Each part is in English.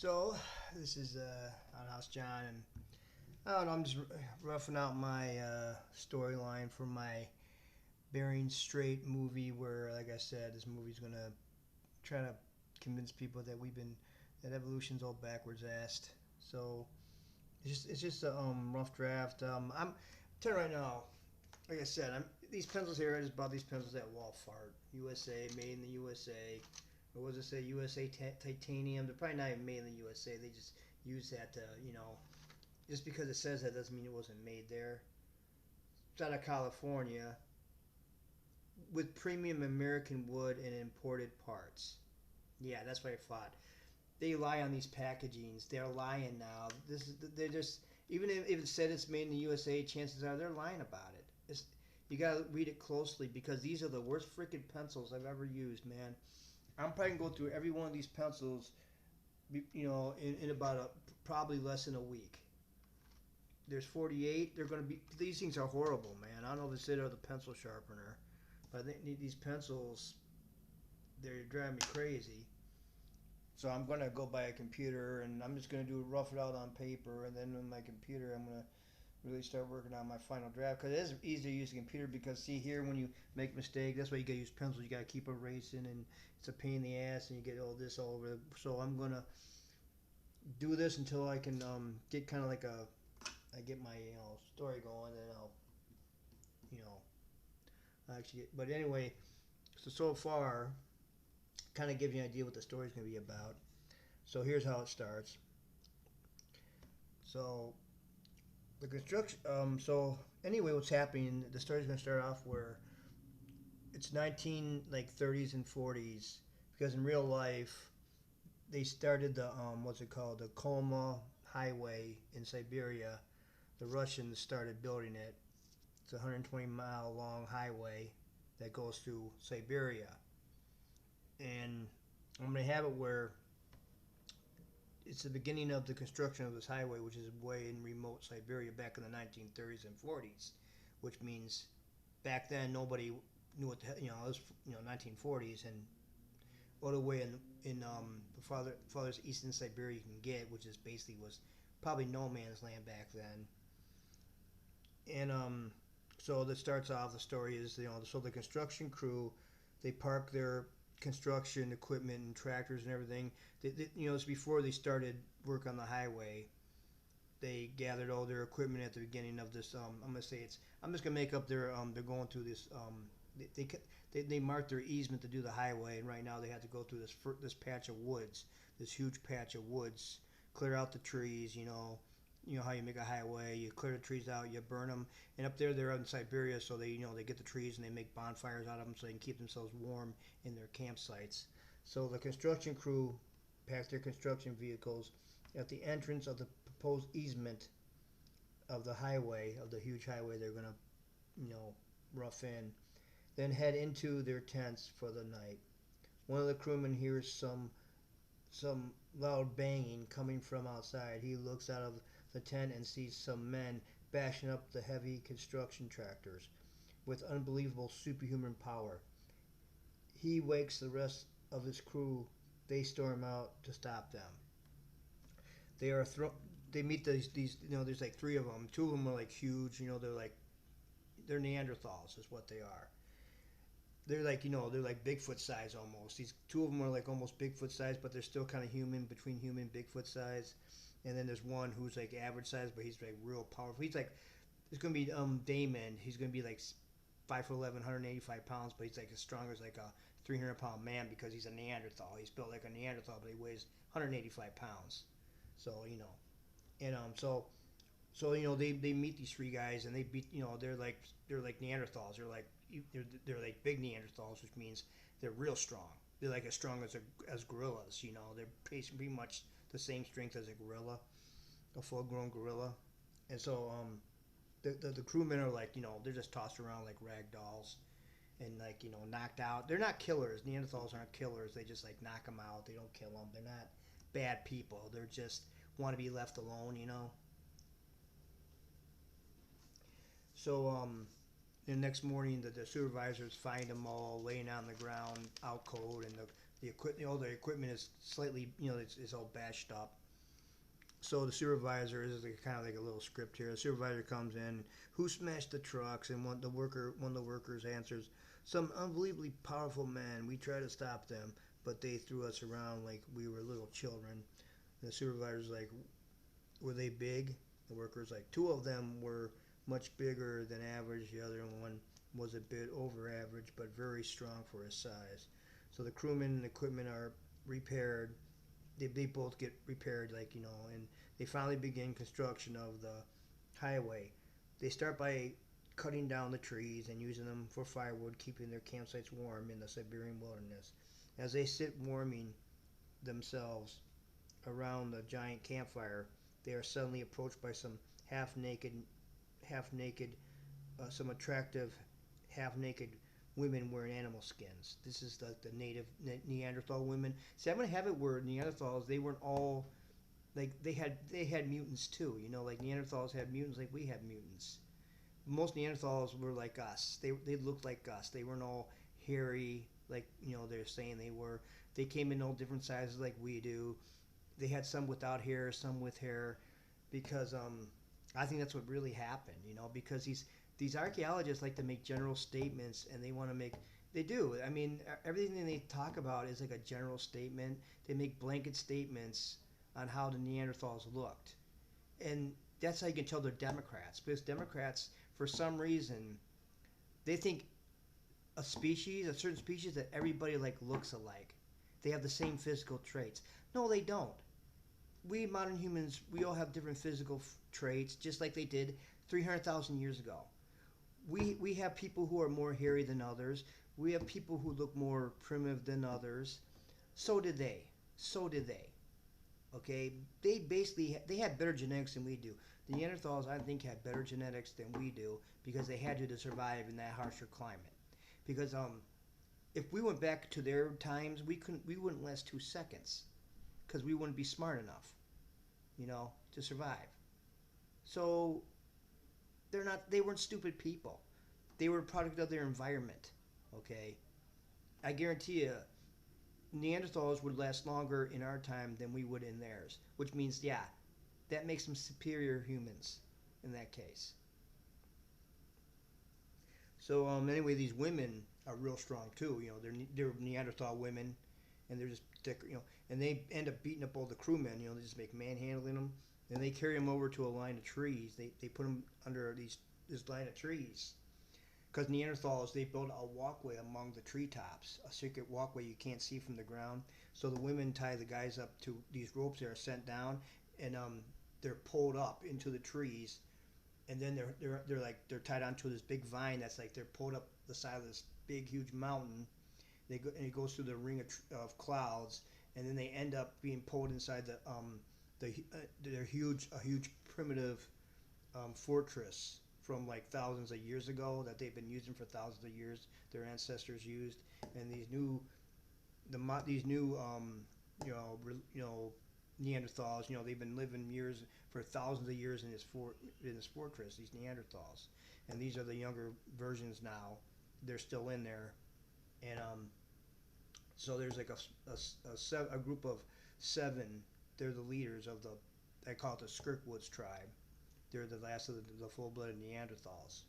So, this is Outhouse John, and I don't know, I'm just roughing out my storyline for my Bering Strait movie where, like I said, this movie's going to try to convince people that that evolution's all backwards assed. So, it's just a rough draft. I'm telling you right now, like I said, these pencils here, I just bought these pencils at Walmart. USA, made in the USA. Or was it say USA titanium? They're probably not even made in the USA. They just use that to, just because it says that doesn't mean it wasn't made there. It's out of California with premium American wood and imported parts. Yeah, that's what I thought. They lie on these packagings. They're lying now. They're just even if it said it's made in the USA, chances are they're lying about it. You gotta read it closely because these are the worst freaking pencils I've ever used, man. I'm probably gonna go through every one of these pencils, in about probably less than a week. There's 48. They're gonna be these things are horrible, man. I don't know if it's it or the pencil sharpener, but I think these pencils they're driving me crazy. So I'm gonna go buy a computer and I'm just gonna do rough it out on paper, and then with my computer I'm gonna really start working on my final draft because it is easy to use a computer because see here when you make a mistake that's why you gotta use pencils, you gotta keep erasing and it's a pain in the ass and you get all this all over. So I'm gonna do this until I can get kind of like I get my story going, and I'll you know actually get, but anyway, so far kind of gives you an idea what the story's gonna be about. So here's how it starts. So the construction. So anyway, what's happening? The story's gonna start off where it's 19 like 30s and 40s because in real life they started the what's it called, the Koma Highway in Siberia. The Russians started building it. It's a 120-mile long highway that goes through Siberia, and I'm gonna have it where it's the beginning of the construction of this highway, which is way in remote Siberia back in the 1930s and 40s, which means back then nobody knew what the hell, it was 1940s, and all the way the farthest eastern Siberia you can get, which is basically was probably no man's land back then. And so that starts off. The story is so the construction crew, they park their construction equipment and tractors and everything. It's before they started work on the highway. They gathered all their equipment at the beginning of this. I'm gonna say it's. I'm just gonna make up their. They're going through this. They marked their easement to do the highway, and right now they have to go through this patch of woods, this huge patch of woods, clear out the trees. How you make a highway. You clear the trees out, you burn them, and up there they're out in Siberia, so they get the trees and they make bonfires out of them so they can keep themselves warm in their campsites. So the construction crew pack their construction vehicles at the entrance of the proposed easement of the highway, of the huge highway they're gonna, rough in, then head into their tents for the night. One of the crewmen hears some loud banging coming from outside. He looks out of the tent and sees some men bashing up the heavy construction tractors with unbelievable superhuman power. He wakes the rest of his crew. They storm out to stop them. They are they meet these there's like three of them. Two of them are like huge. They're Neanderthals is what they are. They're like they're like Bigfoot size almost. These two of them are like almost Bigfoot size, but they're still kind of human, between human and Bigfoot size. And then there's one who's like average size, but he's like real powerful. He's like it's gonna be Damon. He's gonna be like 5'11", 185 pounds, but he's like as strong as like a 300-pound man because he's a Neanderthal. He's built like a Neanderthal, but he weighs 185 pounds. So and they meet these three guys and they beat they're like Neanderthals. They're like big Neanderthals, which means they're real strong. They're like as strong as gorillas. They're pretty much the same strength as a gorilla, a full-grown gorilla. And so the crewmen are like they're just tossed around like rag dolls and like knocked out. They're not killers. Neanderthals aren't killers. They just like knock them out. They don't kill them. They're not bad people. They're just want to be left alone. So the next morning, the supervisors find them all laying on the ground, out cold, and The equipment, the equipment is slightly, it's all bashed up. So the supervisor is like, kind of like a little script here. The supervisor comes in, who smashed the trucks, and one of the workers answers, some unbelievably powerful men. We tried to stop them, but they threw us around like we were little children. And the supervisor's like, were they big? The worker's like, two of them were much bigger than average. The other one was a bit over average, but very strong for his size. So the crewmen and equipment are repaired. They both get repaired, like, and they finally begin construction of the highway. They start by cutting down the trees and using them for firewood, keeping their campsites warm in the Siberian wilderness. As they sit warming themselves around the giant campfire, they are suddenly approached by some half naked, half naked, some attractive, half naked women wearing animal skins. This is the native Neanderthal women. See, I'm gonna have it where Neanderthals, they weren't all like, they had mutants too. Like Neanderthals had mutants, like we have mutants. Most Neanderthals were like us. They looked like us. They weren't all hairy like they're saying they were. They came in all different sizes like we do. They had some without hair, some with hair, because I think that's what really happened. Because these archaeologists like to make general statements, and they want to make they do. I mean, everything they talk about is like a general statement. They make blanket statements on how the Neanderthals looked, and that's how you can tell they're Democrats. Because Democrats, for some reason, they think a certain species, that everybody like looks alike. They have the same physical traits. No, they don't. We modern humans, we all have different physical traits, just like they did 300,000 years ago. We have people who are more hairy than others. We have people who look more primitive than others. So did they. So did they. Okay, they had better genetics than we do. The Neanderthals, I think, had better genetics than we do because they had to survive in that harsher climate. Because if we went back to their times, we wouldn't last 2 seconds because we wouldn't be smart enough, to survive. So they weren't stupid people. They were a product of their environment. Okay, I guarantee you, Neanderthals would last longer in our time than we would in theirs, which means, yeah, that makes them superior humans in that case. So anyway, these women are real strong too. They're Neanderthal women, and they're just thick. And they end up beating up all the crewmen. They just make manhandling them, and they carry them over to a line of trees. They put them under this line of trees, because Neanderthals, they built a walkway among the treetops, a secret walkway you can't see from the ground. So the women tie the guys up to these ropes that are sent down, and they're pulled up into the trees, and then they're tied onto this big vine that's like they're pulled up the side of this big huge mountain. And it goes through the ring of clouds, and then they end up being pulled inside their huge primitive fortress from like thousands of years ago that they've been using for thousands of years. Their ancestors used, and these new Neanderthals, they've been living years for thousands of years in this fortress. These Neanderthals, and these are the younger versions now. They're still in there, and so there's like a group of 7. They're the leaders of I call it the Skirkwoods tribe. They're the last of the full-blooded Neanderthals.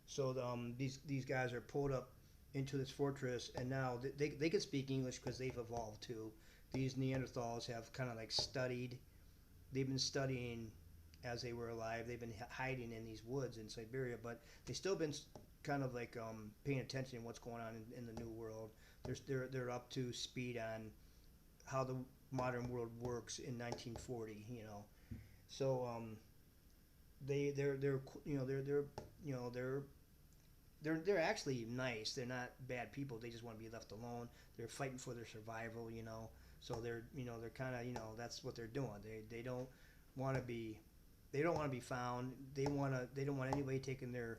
So these guys are pulled up into this fortress, and now they can speak English because they've evolved too. These Neanderthals have kind of like studied. They've been studying as they were alive. They've been hiding in these woods in Siberia, but they've still been kind of like paying attention to what's going on in the new world. They're up to speed on how the modern world works in 1940. So they're they're actually nice. They're not bad people. They just want to be left alone. They're fighting for their survival. So they're kind of that's what they're doing. They don't want to be found. They don't want anybody taking their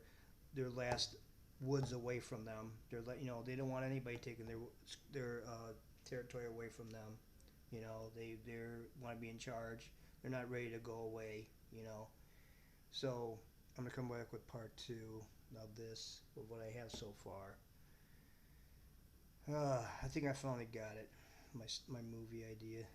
last woods away from them. They don't want anybody taking their territory away from them. They want to be in charge. They're not ready to go away. So I'm gonna come back with part 2 of this, of what I have so far. I think I finally got it. My movie idea.